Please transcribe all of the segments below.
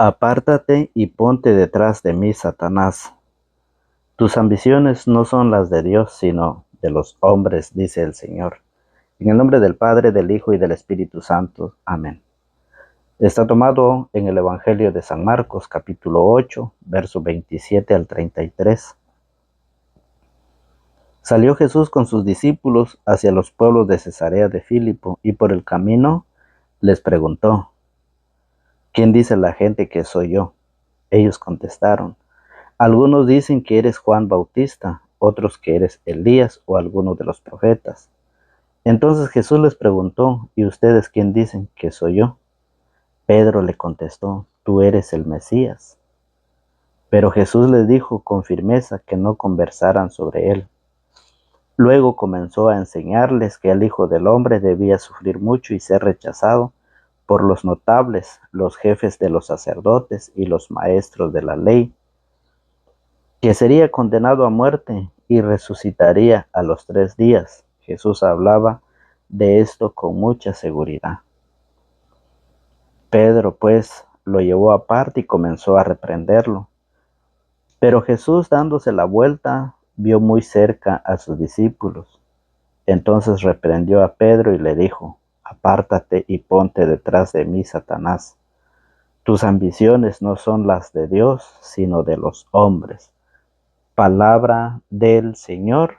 Apártate y ponte detrás de mí, Satanás. Tus ambiciones no son las de Dios, sino de los hombres, dice el Señor. En el nombre del Padre, del Hijo y del Espíritu Santo. Amén. Está tomado en el Evangelio de San Marcos, capítulo 8, versos 27 al 33. Salió Jesús con sus discípulos hacia los pueblos de Cesarea de Filipo, y por el camino les preguntó: ¿quién dice la gente que soy yo? Ellos contestaron: algunos dicen que eres Juan Bautista, otros que eres Elías o alguno de los profetas. Entonces Jesús les preguntó: ¿y ustedes quién dicen que soy yo? Pedro le contestó: tú eres el Mesías. Pero Jesús les dijo con firmeza que no conversaran sobre él. Luego comenzó a enseñarles que el Hijo del Hombre debía sufrir mucho y ser rechazado por los notables, los jefes de los sacerdotes y los maestros de la ley, que sería condenado a muerte y resucitaría a los 3 días. Jesús hablaba de esto con mucha seguridad. Pedro, pues, lo llevó aparte y comenzó a reprenderlo. Pero Jesús, dándose la vuelta, vio muy cerca a sus discípulos. Entonces reprendió a Pedro y le dijo: apártate y ponte detrás de mí, Satanás. Tus ambiciones no son las de Dios, sino de los hombres. Palabra del Señor.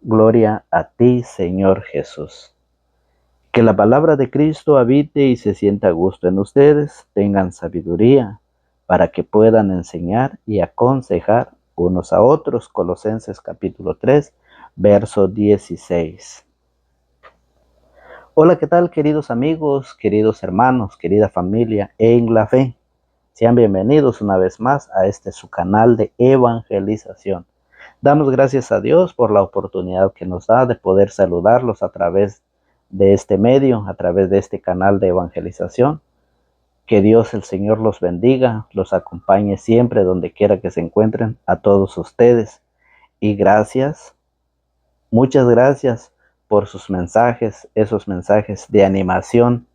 Gloria a ti, Señor Jesús. Que la palabra de Cristo habite y se sienta a gusto en ustedes, tengan sabiduría para que puedan enseñar y aconsejar unos a otros. Colosenses capítulo 3, verso 16. Hola, ¿qué tal, queridos amigos, queridos hermanos, querida familia en la fe? Sean bienvenidos una vez más a su canal de evangelización. Damos gracias a Dios por la oportunidad que nos da de poder saludarlos a través de este medio, a través de este canal de evangelización. Que Dios el Señor los bendiga, los acompañe siempre donde quiera que se encuentren a todos ustedes. Y gracias, muchas gracias por sus mensajes, esos mensajes de animación,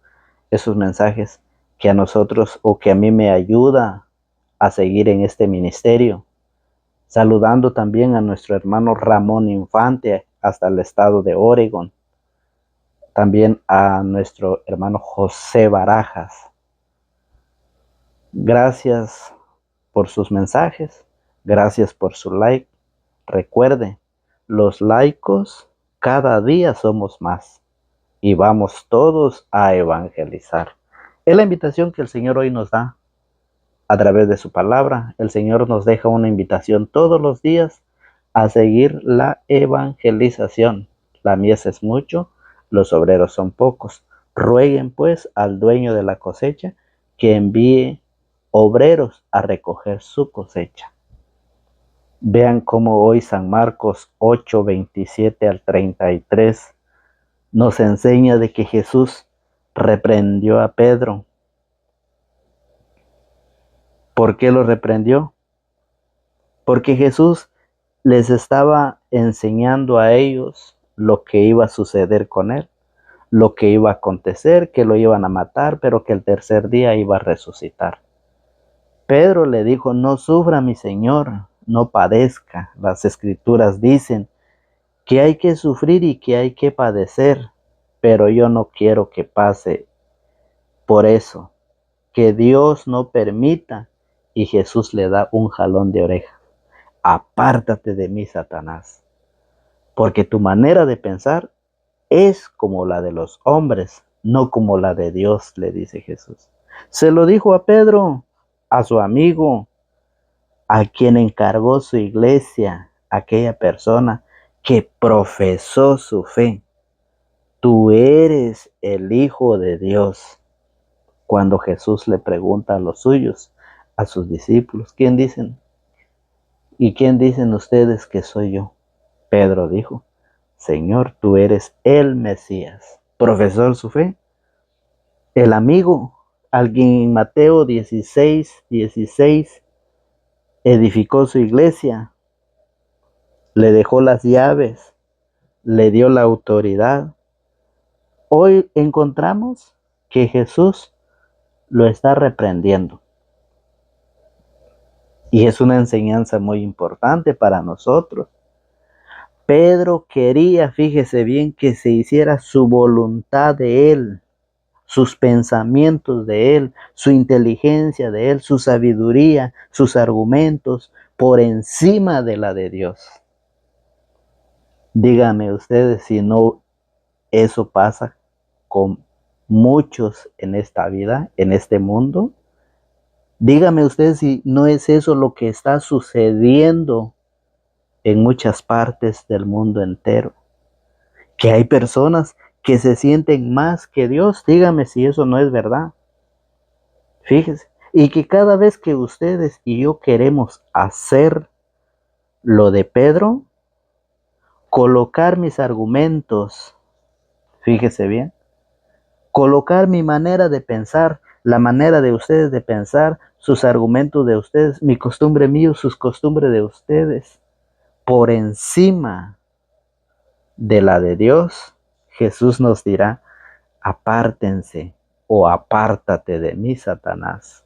esos mensajes que a nosotros o que a mí me ayuda a seguir en este ministerio. Saludando también a nuestro hermano Ramón Infante hasta el estado de Oregon. También a nuestro hermano José Barajas. Gracias por sus mensajes. Gracias por su like. Recuerde, los laicos cada día somos más. Y vamos todos a evangelizar. Es la invitación que el Señor hoy nos da. A través de su palabra, el Señor nos deja una invitación todos los días a seguir la evangelización. La mies es mucho, los obreros son pocos. Rueguen pues al dueño de la cosecha que envíe obreros a recoger su cosecha. Vean cómo hoy San Marcos 8, 27 al 33 nos enseña de que Jesús reprendió a Pedro. ¿Por qué lo reprendió? Porque Jesús les estaba enseñando a ellos lo que iba a suceder con él, lo que iba a acontecer, que lo iban a matar, pero que el tercer día iba a resucitar. Pedro le dijo: no sufra, mi Señor, no padezca. Las Escrituras dicen que hay que sufrir y que hay que padecer, pero yo no quiero que pase por eso, que Dios no permita. Y Jesús le da un jalón de oreja: apártate de mí, Satanás, porque tu manera de pensar es como la de los hombres, no como la de Dios, le dice Jesús. Se lo dijo a Pedro, a su amigo, a quien encargó su iglesia, aquella persona que profesó su fe. Tú eres el Hijo de Dios. Cuando Jesús le pregunta a los suyos, a sus discípulos: ¿quién dicen? ¿Y quién dicen ustedes que soy yo? Pedro dijo: Señor, tú eres el Mesías. Profesó su fe. El amigo, alguien en Mateo 16, 16, edificó su iglesia, le dejó las llaves, le dio la autoridad. Hoy encontramos que Jesús lo está reprendiendo. Y es una enseñanza muy importante para nosotros. Pedro quería, fíjese bien, que se hiciera su voluntad de él, sus pensamientos de él, su inteligencia de él, su sabiduría, sus argumentos, por encima de la de Dios. Díganme ustedes si no eso pasa con muchos en esta vida, en este mundo. Díganme ustedes si no es eso lo que está sucediendo en muchas partes del mundo entero. Que hay personas que se sienten más que Dios. Dígame si eso no es verdad. Fíjese. Y que cada vez que ustedes y yo queremos hacer lo de Pedro, colocar mis argumentos, fíjese bien, colocar mi manera de pensar, la manera de ustedes de pensar, sus argumentos de ustedes, mi costumbre mío, sus costumbres de ustedes, por encima de la de Dios, Jesús nos dirá, apártense o apártate de mí, Satanás.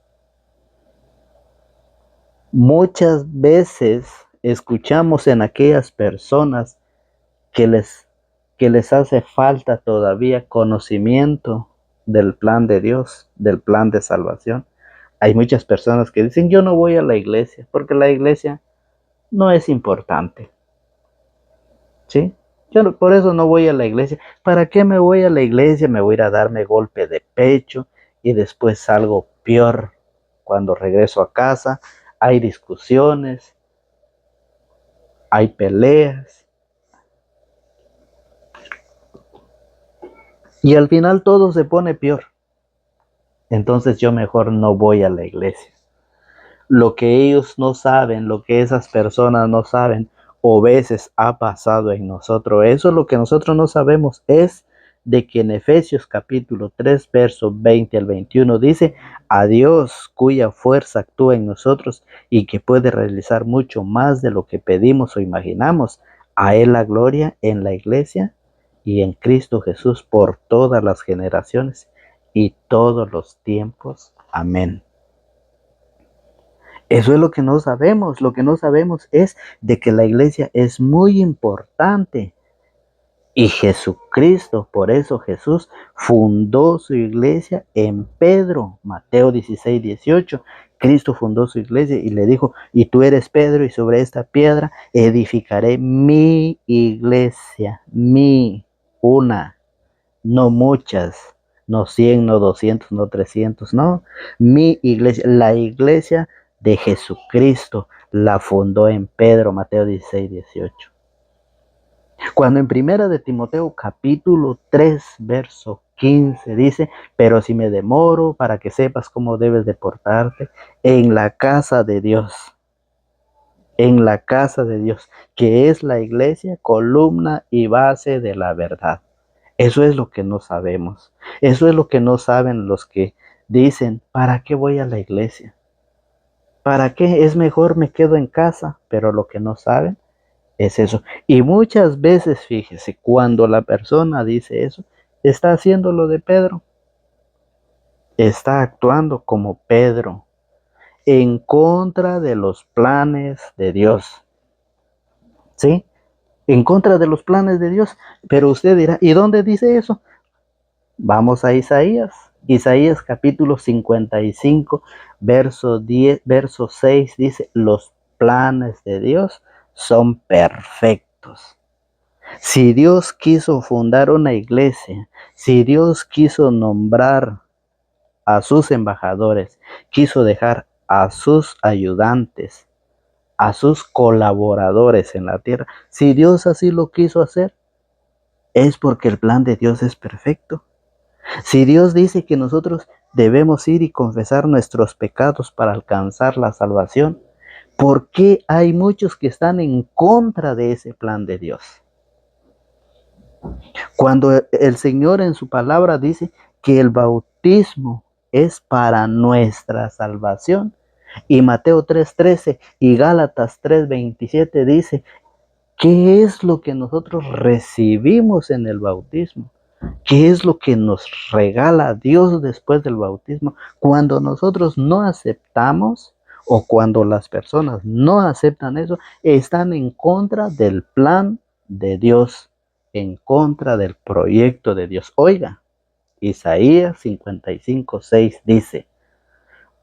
Muchas veces escuchamos en aquellas personas que les hace falta todavía conocimiento del plan de Dios, del plan de salvación. Hay muchas personas que dicen, yo no voy a la iglesia porque la iglesia no es importante. ¿Sí? Yo por eso no voy a la iglesia. ¿Para qué me voy a la iglesia? Me voy a ir a darme golpe de pecho y después salgo peor cuando regreso a casa. Hay discusiones, hay peleas y al final todo se pone peor. Entonces yo mejor no voy a la iglesia. Lo que ellos no saben, lo que esas personas no saben, o veces ha pasado en nosotros. Eso es lo que nosotros no sabemos, es de que en Efesios capítulo 3, verso 20 al 21 dice, a Dios cuya fuerza actúa en nosotros y que puede realizar mucho más de lo que pedimos o imaginamos. A Él la gloria en la iglesia y en Cristo Jesús por todas las generaciones y todos los tiempos. Amén. Eso es lo que no sabemos. Lo que no sabemos es de que la iglesia es muy importante. Y Jesucristo, por eso Jesús fundó su iglesia en Pedro, Mateo 16, 18. Cristo fundó su iglesia y le dijo, y tú eres Pedro y sobre esta piedra edificaré mi iglesia, una, no muchas, no 100, no 200, no 300, no, mi iglesia, la iglesia de Jesucristo la fundó en Pedro, Mateo 16, 18. Cuando en primera de Timoteo capítulo 3, verso 15 dice, pero si me demoro para que sepas cómo debes de portarte en la casa de Dios, que es la iglesia, columna y base de la verdad. Eso es lo que no sabemos. Eso es lo que no saben los que dicen, ¿para qué voy a la iglesia? ¿Para qué? Es mejor me quedo en casa. Pero lo que no saben es eso. Y muchas veces, fíjese, cuando la persona dice eso, está haciendo lo de Pedro. Está actuando como Pedro, en contra de los planes de Dios. ¿Sí? En contra de los planes de Dios. Pero usted dirá, ¿y dónde dice eso? Vamos a Isaías. Isaías capítulo 55, verso 10, verso 6 dice, los planes de Dios son perfectos. Si Dios quiso fundar una iglesia, si Dios quiso nombrar a sus embajadores, quiso dejar a sus ayudantes, a sus colaboradores en la tierra, si Dios así lo quiso hacer, es porque el plan de Dios es perfecto. Si Dios dice que nosotros debemos ir y confesar nuestros pecados para alcanzar la salvación, ¿por qué hay muchos que están en contra de ese plan de Dios? Cuando el Señor en su palabra dice que el bautismo es para nuestra salvación, y Mateo 3:13 y Gálatas 3:27 dice, ¿qué es lo que nosotros recibimos en el bautismo? ¿Qué es lo que nos regala Dios después del bautismo? Cuando nosotros no aceptamos o cuando las personas no aceptan eso, están en contra del plan de Dios, en contra del proyecto de Dios. Oiga, Isaías 55:6 dice: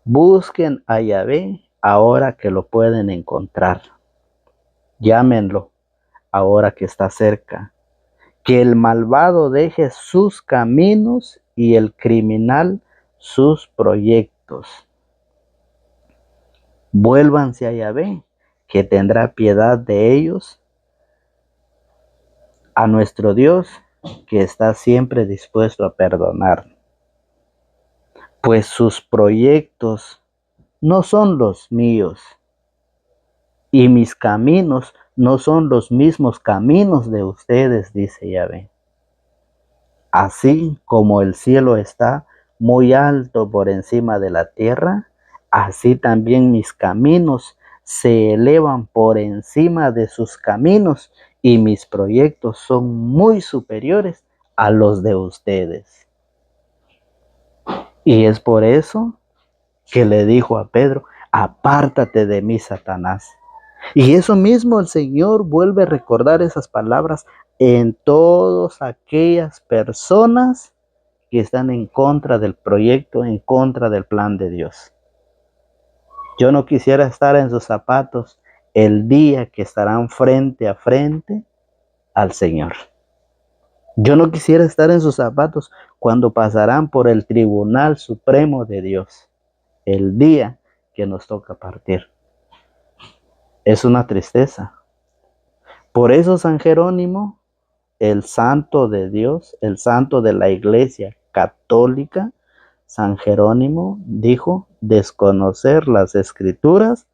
busquen a Yahvé ahora que lo pueden encontrar. Llámenlo ahora que está cerca. Que el malvado deje sus caminos y el criminal sus proyectos. Vuélvanse a Yahvé, que tendrá piedad de ellos, a nuestro Dios, que está siempre dispuesto a perdonar. Pues sus proyectos no son los míos, y mis caminos no son los mismos caminos de ustedes, dice Yahvé. Así como el cielo está muy alto por encima de la tierra, así también mis caminos se elevan por encima de sus caminos y mis proyectos son muy superiores a los de ustedes. Y es por eso que le dijo a Pedro: apártate de mí, Satanás. Y eso mismo el Señor vuelve a recordar esas palabras en todas aquellas personas que están en contra del proyecto, en contra del plan de Dios. Yo no quisiera estar en sus zapatos el día que estarán frente a frente al Señor. Yo no quisiera estar en sus zapatos cuando pasarán por el Tribunal Supremo de Dios, el día que nos toca partir. Es una tristeza. Por eso San Jerónimo, el santo de Dios, el santo de la Iglesia Católica, San Jerónimo dijo: desconocer las Escrituras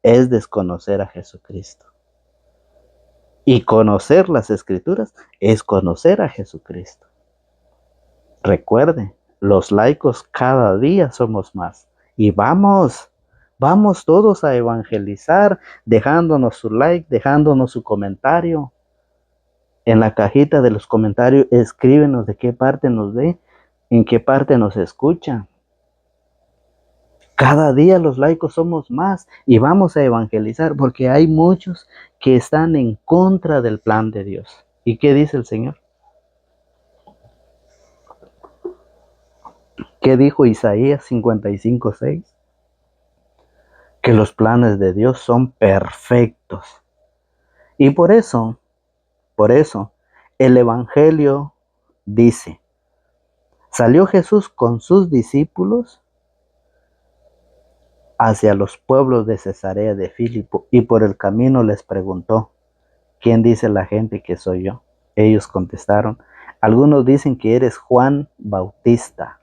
es desconocer a Jesucristo. Y conocer las Escrituras es conocer a Jesucristo. Recuerde, los laicos cada día somos más. Y vamos todos a evangelizar, dejándonos su like, dejándonos su comentario. En la cajita de los comentarios escríbenos de qué parte nos ve, en qué parte nos escucha. Cada día los laicos somos más y vamos a evangelizar, porque hay muchos que están en contra del plan de Dios. ¿Y qué dice el Señor? ¿Qué dijo Isaías 55:6? Que los planes de Dios son perfectos. Y por eso, el Evangelio dice: salió Jesús con sus discípulos hacia los pueblos de Cesarea de Filipo, y por el camino les preguntó: ¿quién dice la gente que soy yo? Ellos contestaron: algunos dicen que eres Juan Bautista,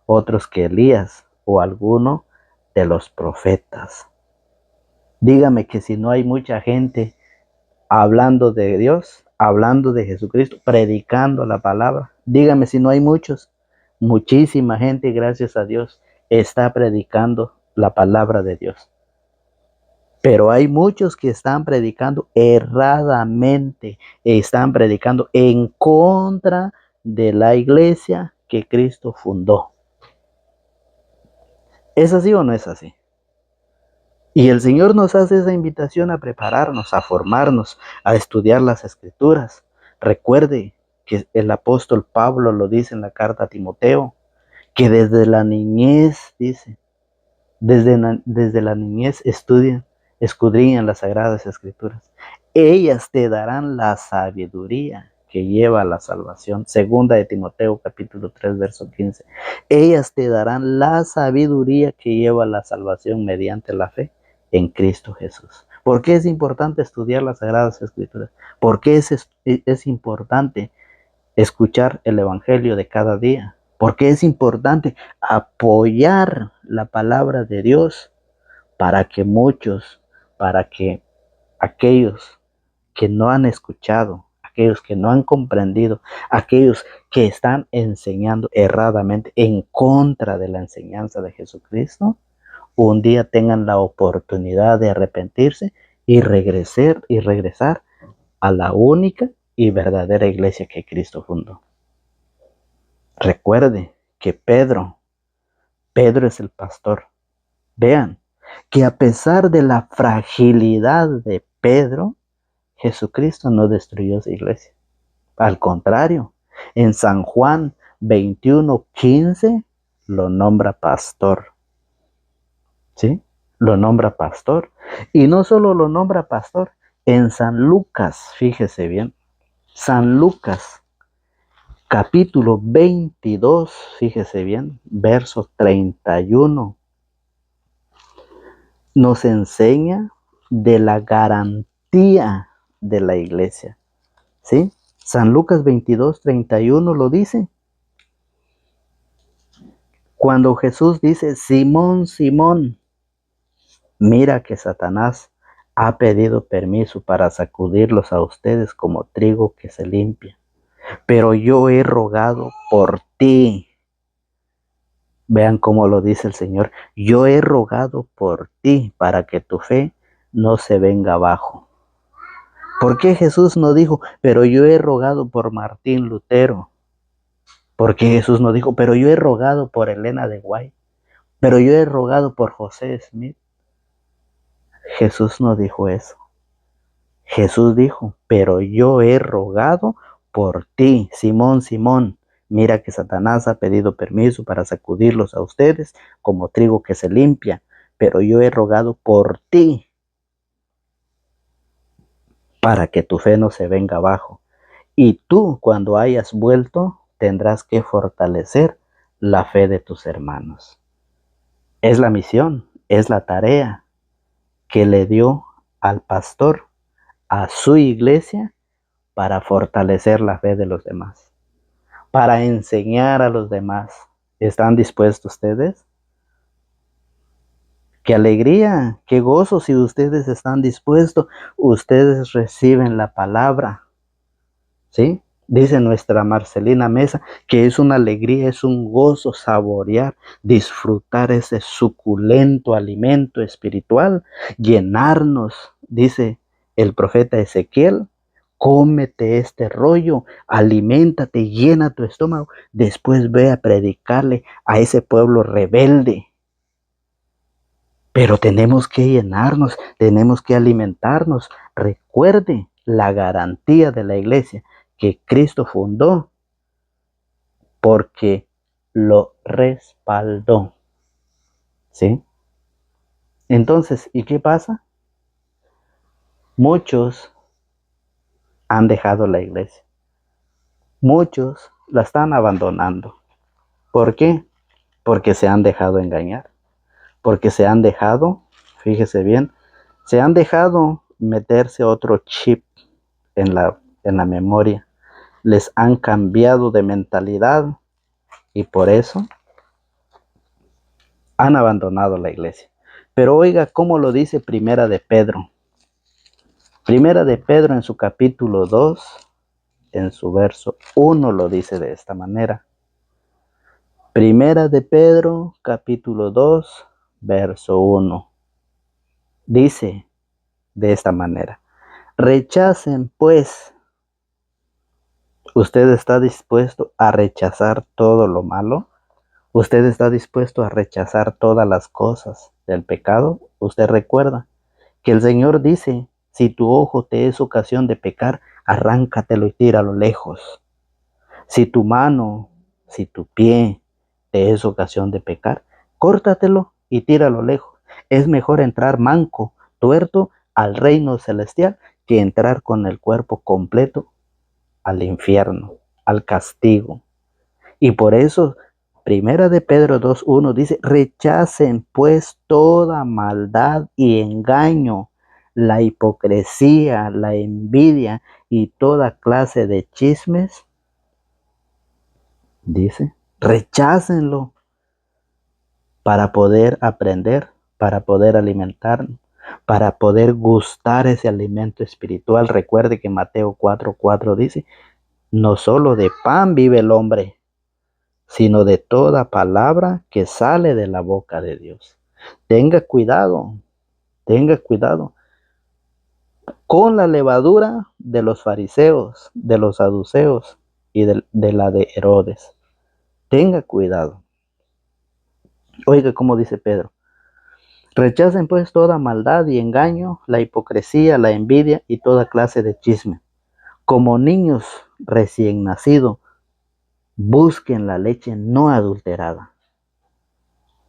otros que Elías o alguno de los profetas. Dígame que si no hay mucha gente hablando de Dios, hablando de Jesucristo, predicando la palabra, dígame si no hay muchísima gente, gracias a Dios, está predicando la palabra de Dios. Pero hay muchos que están predicando erradamente, están predicando en contra de la iglesia que Cristo fundó. ¿Es así o no es así? Y el Señor nos hace esa invitación a prepararnos, a formarnos, a estudiar las Escrituras. Recuerde que el apóstol Pablo lo dice en la carta a Timoteo, que desde la niñez, dice, desde la niñez escudriñan las sagradas Escrituras. Ellas te darán la sabiduría que lleva a la salvación. Segunda de Timoteo capítulo 3 verso 15. Ellas te darán la sabiduría que lleva a la salvación mediante la fe en Cristo Jesús. ¿Por qué es importante estudiar las sagradas Escrituras? ¿Por qué es importante escuchar el Evangelio de cada día? Porque es importante apoyar la palabra de Dios para que aquellos que no han escuchado, aquellos que no han comprendido, aquellos que están enseñando erradamente en contra de la enseñanza de Jesucristo, un día tengan la oportunidad de arrepentirse y regresar a la única y verdadera iglesia que Cristo fundó. Recuerde que Pedro es el pastor. Vean, que a pesar de la fragilidad de Pedro, Jesucristo no destruyó su iglesia. Al contrario, en San Juan 21:15 lo nombra pastor. ¿Sí? Lo nombra pastor. Y no solo lo nombra pastor, en San Lucas, fíjese bien, San Lucas, capítulo 22, fíjese bien, verso 31, nos enseña de la garantía de la iglesia. ¿Sí? San Lucas 22:31 lo dice. Cuando Jesús dice, Simón, Simón, mira que Satanás ha pedido permiso para sacudirlos a ustedes como trigo que se limpia. Pero yo he rogado por ti. Vean cómo lo dice el Señor. Yo he rogado por ti para que tu fe no se venga abajo. ¿Por qué Jesús no dijo, pero yo he rogado por Martín Lutero? ¿Por qué Jesús no dijo, pero yo he rogado por Elena de White? Pero yo he rogado por José Smith. Jesús no dijo eso. Jesús dijo, pero yo he rogado por ti, Simón, Simón. Mira que Satanás ha pedido permiso para sacudirlos a ustedes como trigo que se limpia, pero yo he rogado por ti para que tu fe no se venga abajo. Y tú, cuando hayas vuelto, tendrás que fortalecer la fe de tus hermanos. Es la misión, es la tarea que le dio al pastor a su iglesia para fortalecer la fe de los demás, para enseñar a los demás. ¿Están dispuestos ustedes? Qué alegría, qué gozo si ustedes están dispuestos. Ustedes reciben la palabra, ¿sí? Dice nuestra Marcelina Mesa que es una alegría, es un gozo saborear, disfrutar ese suculento alimento espiritual, llenarnos, dice el profeta Ezequiel, cómete este rollo, aliméntate, llena tu estómago, después ve a predicarle a ese pueblo rebelde. Pero tenemos que llenarnos, tenemos que alimentarnos. Recuerde la garantía de la iglesia que Cristo fundó porque lo respaldó. ¿Sí? Entonces, ¿y qué pasa? Muchos han dejado la iglesia. Muchos la están abandonando. ¿Por qué? Porque se han dejado engañar. Porque se han dejado, fíjese bien, se han dejado meterse otro chip en la memoria. Les han cambiado de mentalidad y por eso han abandonado la iglesia. Pero oiga cómo lo dice Primera de Pedro. Primera de Pedro en su capítulo 2, en su verso 1 lo dice de esta manera. Primera de Pedro, capítulo 2, verso 1. Dice de esta manera. Rechacen pues. ¿Usted está dispuesto a rechazar todo lo malo? ¿Usted está dispuesto a rechazar todas las cosas del pecado? Usted recuerda que el Señor dice, si tu ojo te es ocasión de pecar, arráncatelo y tíralo lejos. Si tu mano, si tu pie te es ocasión de pecar, córtatelo y tíralo lejos. Es mejor entrar manco, tuerto, al reino celestial que entrar con el cuerpo completo al infierno, al castigo. Y por eso, Primera de Pedro 2:1 dice, rechacen pues toda maldad y engaño, la hipocresía, la envidia y toda clase de chismes. Dice, rechácenlo para poder aprender, para poder alimentarnos, para poder gustar ese alimento espiritual. Recuerde que Mateo 4:4 dice, no solo de pan vive el hombre, sino de toda palabra que sale de la boca de Dios. Tenga cuidado con la levadura de los fariseos, de los saduceos y de la de Herodes. Tenga cuidado. Oiga cómo dice Pedro. Rechacen pues toda maldad y engaño, la hipocresía, la envidia y toda clase de chisme. Como niños recién nacidos, busquen la leche no adulterada.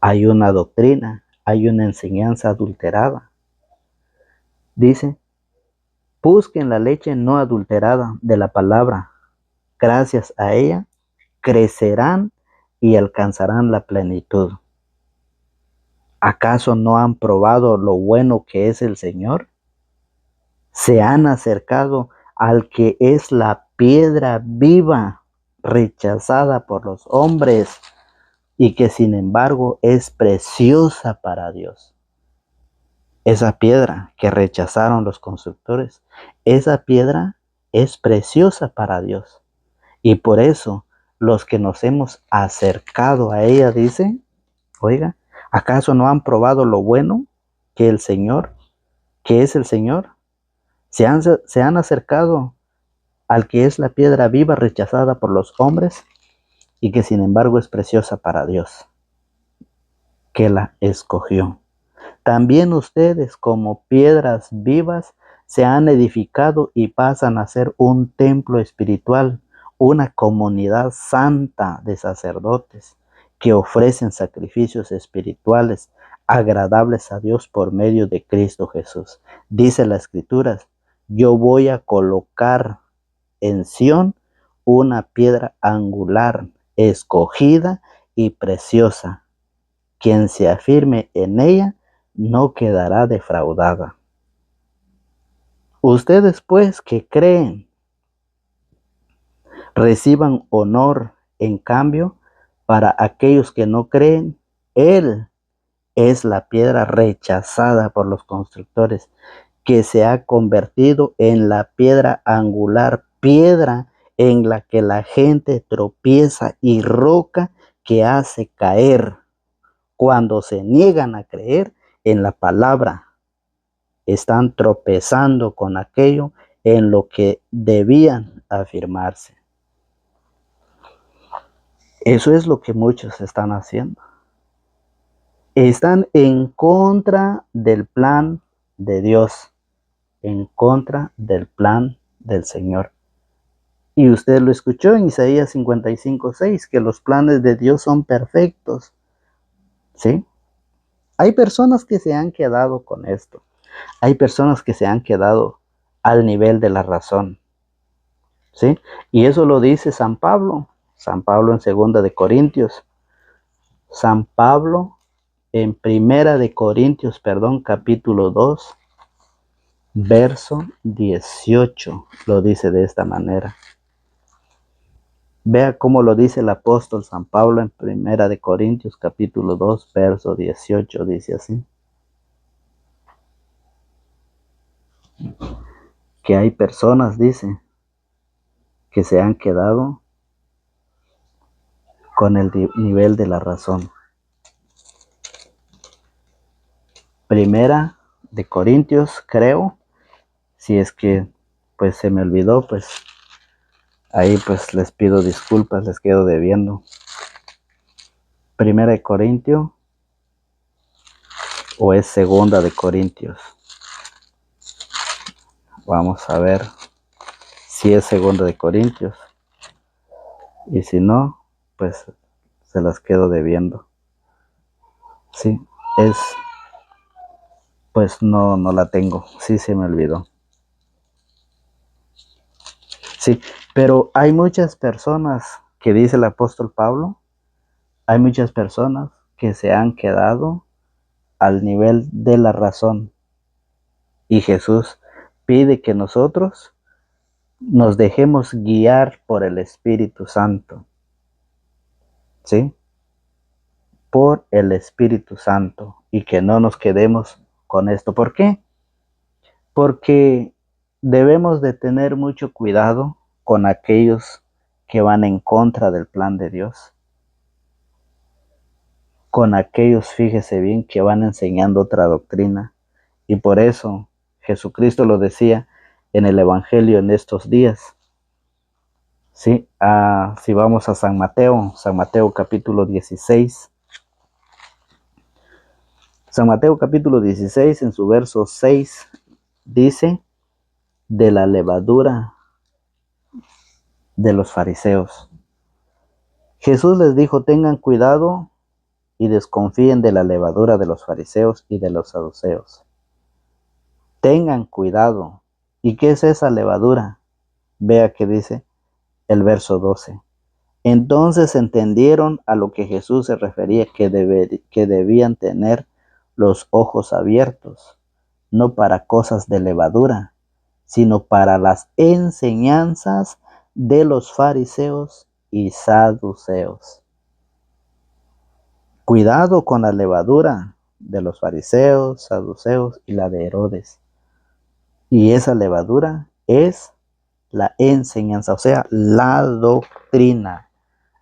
Hay una doctrina, hay una enseñanza adulterada. Dice, busquen la leche no adulterada de la palabra. Gracias a ella crecerán y alcanzarán la plenitud. ¿Acaso no han probado lo bueno que es el Señor? Se han acercado al que es la piedra viva, rechazada por los hombres, y que sin embargo es preciosa para Dios. Esa piedra que rechazaron los constructores, esa piedra es preciosa para Dios. Y por eso los que nos hemos acercado a ella, dice, oiga, ¿acaso no han probado lo bueno que el Señor, que es el Señor? Se han acercado al que es la piedra viva rechazada por los hombres y que sin embargo es preciosa para Dios, que la escogió. También ustedes como piedras vivas se han edificado y pasan a ser un templo espiritual, una comunidad santa de sacerdotes que ofrecen sacrificios espirituales agradables a Dios por medio de Cristo Jesús. Dice la Escritura, yo voy a colocar en Sión una piedra angular, escogida y preciosa. Quien se afirme en ella no quedará defraudada. Ustedes pues que creen, reciban honor. En cambio, para aquellos que no creen, Él es la piedra rechazada por los constructores, que se ha convertido en la piedra angular, piedra en la que la gente tropieza y roca que hace caer cuando se niegan a creer en la palabra. Están tropezando con aquello en lo que debían afirmarse. Eso es lo que muchos están haciendo. Están en contra del plan de Dios, en contra del plan del Señor. Y usted lo escuchó en Isaías 55:6, que los planes de Dios son perfectos. ¿Sí? Hay personas que se han quedado con esto. Hay personas que se han quedado al nivel de la razón. ¿Sí? Y eso lo dice San Pablo. San Pablo en segunda de Corintios. San Pablo en primera de Corintios, capítulo 2, verso 18, lo dice de esta manera. Vea cómo lo dice el apóstol San Pablo en primera de Corintios, capítulo 2, verso 18, dice así. Que hay personas, dice, que se han quedado con el nivel de la razón. Primera de Corintios, creo, si es que pues se me olvidó, pues ahí pues les pido disculpas, les quedo debiendo. Primera de Corintios o es segunda de Corintios. Vamos a ver si es segunda de Corintios. Y si no, pues se las quedo debiendo. Sí, es, pues no la tengo. Sí, se me olvidó. Sí, pero hay muchas personas que dice el apóstol Pablo, hay muchas personas que se han quedado al nivel de la razón. Y Jesús pide que nosotros nos dejemos guiar por el Espíritu Santo. ¿Sí? Por el Espíritu Santo. Y que no nos quedemos con esto. ¿Por qué? Porque debemos de tener mucho cuidado con aquellos que van en contra del plan de Dios. Con aquellos, fíjese bien, que van enseñando otra doctrina. Y por eso Jesucristo lo decía en el Evangelio en estos días. ¿Sí? Si vamos a San Mateo capítulo 16. San Mateo capítulo 16 en su verso 6 dice de la levadura de los fariseos. Jesús les dijo, tengan cuidado y desconfíen de la levadura de los fariseos y de los saduceos. Tengan cuidado. ¿Y qué es esa levadura? Vea que dice el verso 12. Entonces entendieron a lo que Jesús se refería, que debían tener los ojos abiertos, no para cosas de levadura, sino para las enseñanzas de los fariseos y saduceos. Cuidado con la levadura de los fariseos, saduceos y la de Herodes. Y esa levadura es la enseñanza, o sea, la doctrina.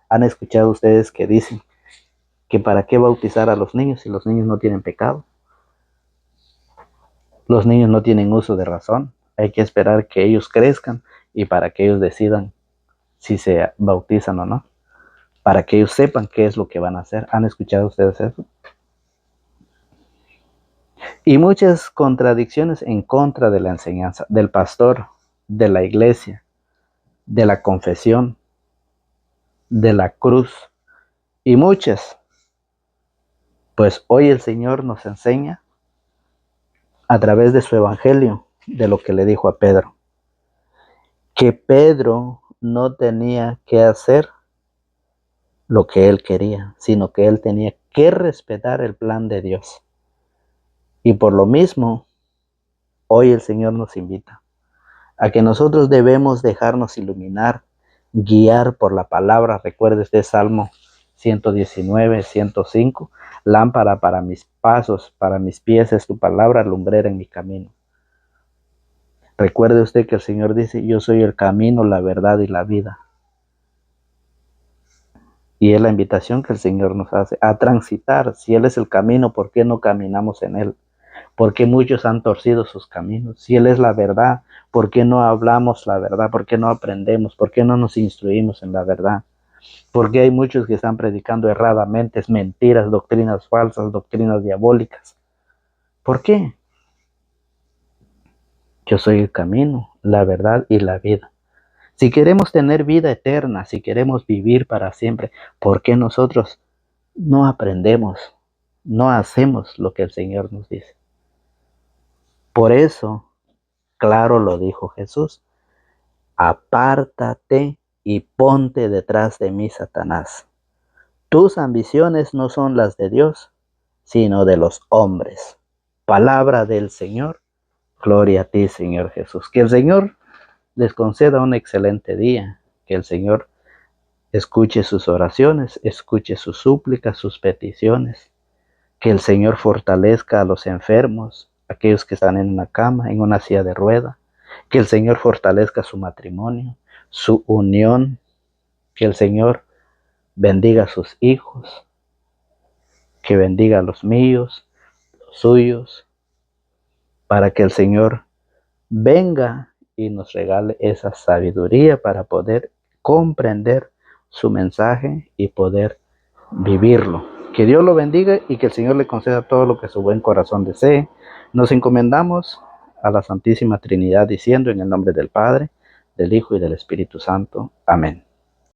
¿Han escuchado ustedes que dicen que para qué bautizar a los niños si los niños no tienen pecado? Los niños no tienen uso de razón. Hay que esperar que ellos crezcan y para que ellos decidan si se bautizan o no. Para que ellos sepan qué es lo que van a hacer. ¿Han escuchado ustedes eso? Y muchas contradicciones en contra de la enseñanza del pastor, de la iglesia, de la confesión, de la cruz y muchas. Pues hoy el Señor nos enseña a través de su evangelio, de lo que le dijo a Pedro, que Pedro no tenía que hacer lo que él quería, sino que él tenía que respetar el plan de Dios. Y por lo mismo, hoy el Señor nos invita a que nosotros debemos dejarnos iluminar, guiar por la palabra. Recuerde este Salmo 119, 105, lámpara para mis pasos, para mis pies es tu palabra, lumbrera en mi camino. Recuerde usted que el Señor dice, yo soy el camino, la verdad y la vida. Y es la invitación que el Señor nos hace a transitar. Si Él es el camino, ¿por qué no caminamos en Él? ¿Por qué muchos han torcido sus caminos? Si Él es la verdad, ¿por qué no hablamos la verdad? ¿Por qué no aprendemos? ¿Por qué no nos instruimos en la verdad? Porque hay muchos que están predicando erradamente mentiras, doctrinas falsas, doctrinas diabólicas. ¿Por qué? Yo soy el camino, la verdad y la vida. Si queremos tener vida eterna, si queremos vivir para siempre, ¿por qué nosotros no aprendemos, no hacemos lo que el Señor nos dice? Por eso, claro lo dijo Jesús, apártate y ponte detrás de mí, Satanás. Tus ambiciones no son las de Dios, sino de los hombres. Palabra del Señor. Gloria a ti, Señor Jesús. Que el Señor les conceda un excelente día. Que el Señor escuche sus oraciones, escuche sus súplicas, sus peticiones. Que el Señor fortalezca a los enfermos, aquellos que están en una cama, en una silla de rueda. Que el Señor fortalezca su matrimonio, su unión. Que el Señor bendiga a sus hijos. Que bendiga a los míos, los suyos. Para que el Señor venga y nos regale esa sabiduría para poder comprender su mensaje y poder vivirlo. Que Dios lo bendiga y que el Señor le conceda todo lo que su buen corazón desee. Nos encomendamos a la Santísima Trinidad diciendo en el nombre del Padre, del Hijo y del Espíritu Santo. Amén.